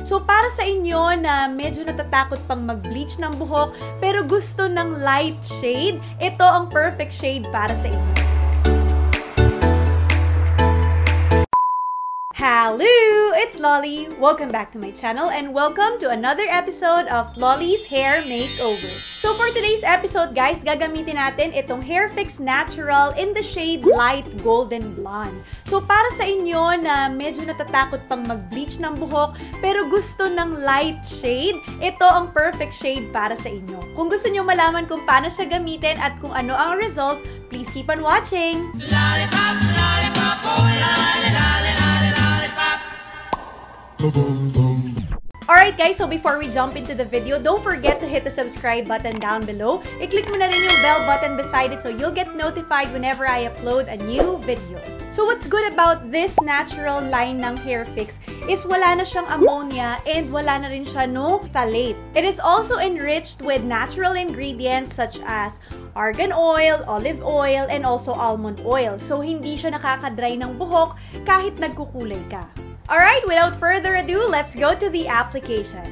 So para sa inyo na medyo natatakot pang mag-bleach ng buhok pero gusto ng light shade, ito ang perfect shade para sa inyo. Hello! It's Lolly! Welcome back to my channel and welcome to another episode of Lolly's Hair Makeover. So for today's episode guys, gagamitin natin itong Hairfix Natural in the shade Light Golden Blonde. So para sa inyo na medyo natatakot pang mag-bleach ng buhok pero gusto ng light shade, ito ang perfect shade para sa inyo. Kung gusto nyo malaman kung paano siya gamitin at kung ano ang result, please keep on watching! Lollipop, lollipop, oh, lolly, lolly, lolly, lollipop. Boom, boom. Alright guys, so before we jump into the video, don't forget to hit the subscribe button down below. I-click mo na rin yung bell button beside it so you'll get notified whenever I upload a new video. So what's good about this natural line ng Hairfix is wala na siyang ammonia and wala na rin siya no phthalate. It is also enriched with natural ingredients such as argan oil, olive oil, and also almond oil. So hindi siya nakakadry ng buhok kahit nagkukulay ka. Alright, without further ado, let's go to the application.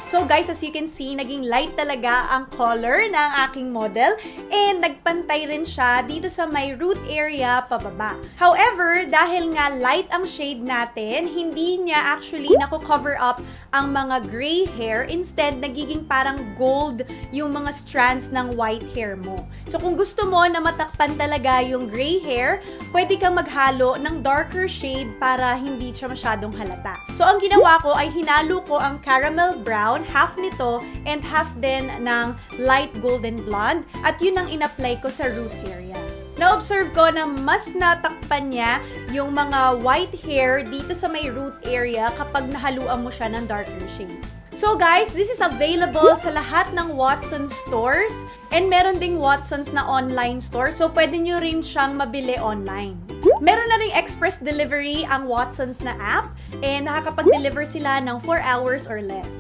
So guys, as you can see, naging light talaga ang color ng aking model and nagpantay rin siya dito sa may root area pababa. However, dahil nga light ang shade natin, hindi niya actually nako-cover up ang mga gray hair. Instead, nagiging parang gold yung mga strands ng white hair mo. So kung gusto mo na matakpan talaga yung gray hair, pwede kang maghalo ng darker shade para hindi siya masyadong halata. So ang ginawa ko ay hinalo ko ang caramel brown, half nito, and half din ng light golden blonde, at yun ang in-apply ko sa root area. Na-observe ko na mas natakpan niya yung mga white hair dito sa may root area kapag nahaluan mo siya ng darker shade. So guys, this is available sa lahat ng Watsons stores and meron ding Watsons na online store, so pwede nyo rin siyang mabili online. Meron na ring express delivery ang Watsons na app and nakakapag-deliver sila ng 4 hours or less.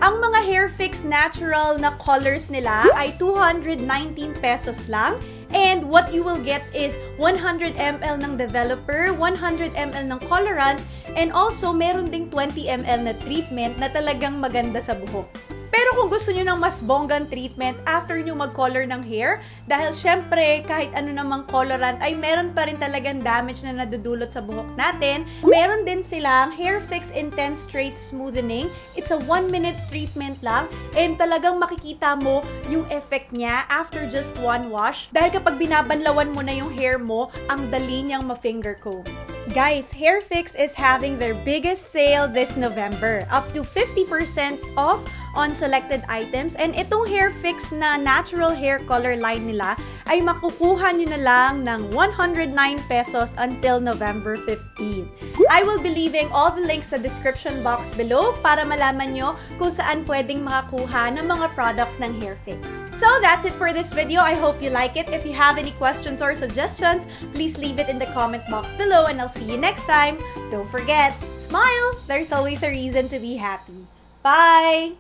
Ang mga Hairfix natural na colors nila ay 219 pesos lang. And what you will get is 100 ml ng developer, 100 ml ng colorant, and also meron ding 20 ml na treatment na talagang maganda sa buhok. Pero kung gusto nyo ng mas bonggang treatment after nyo mag-color ng hair, dahil syempre kahit ano namang colorant ay meron pa rin talagang damage na nadudulot sa buhok natin, meron din silang Hairfix Intense Straight Smoothening. It's a 1-minute treatment lang and talagang makikita mo yung effect niya after just one wash. Dahil kapag binabanlawan mo na yung hair mo, ang dali niyang ma-finger comb. Guys, Hairfix is having their biggest sale this November, up to 50% off on selected items. And itong Hairfix na natural hair color line nila ay makukuha nyo na lang ng 109 pesos until November 15. I will be leaving all the links sa description box below para malaman nyo kung saan pwedeng makakuha ng mga products ng Hairfix. So that's it for this video. I hope you like it. If you have any questions or suggestions, please leave it in the comment box below and I'll see you next time. Don't forget, smile! There's always a reason to be happy. Bye!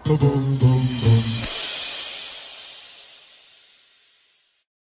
Boom, boom, boom.